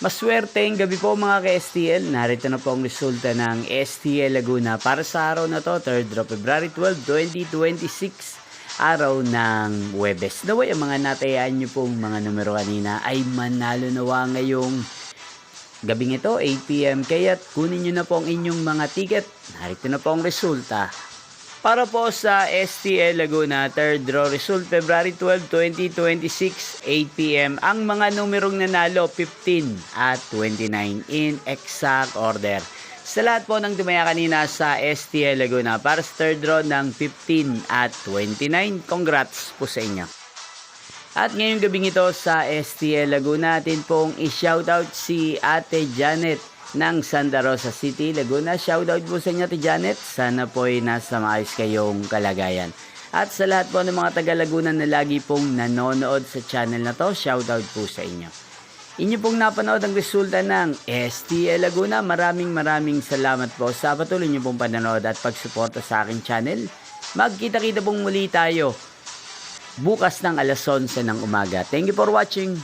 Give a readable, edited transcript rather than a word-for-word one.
Maswerteng gabi po mga ka-STL. Narito na po ang resulta ng STL Laguna para sa araw na to, 3rd of February 12, 2026, araw ng Huwebes. Naway ang mga natayaan nyo pong mga numero kanina ay manalo nawa ngayong gabing ito, 8 PM. Kaya't kunin nyo na po ang inyong mga ticket. Narito na po ang resulta. Para po sa STL Laguna, 3rd draw result, February 12, 2026, 8 PM. Ang mga numerong nanalo, 15 at 29 in exact order. Sa lahat po ng tumaya kanina sa STL Laguna, para sa 3rd draw ng 15 at 29, congrats po sa inyo. At ngayong gabing ito sa STL Laguna, natin pong i-shoutout si Ate Janet ng Santa Rosa City, Laguna. Shoutout po sa inyo, Ate Janet. Sana po ay nasa maayos kayong kalagayan. At sa lahat po ng mga taga Laguna na lagi pong nanonood sa channel na to, shoutout po sa inyo. Inyo pong napanood ang resulta ng STL Laguna. Maraming salamat po sa patuloy nyo pong panonood at pagsuporta sa aking channel. Magkita-kita pong muli tayo bukas ng alas 11 ng umaga. Thank you for watching.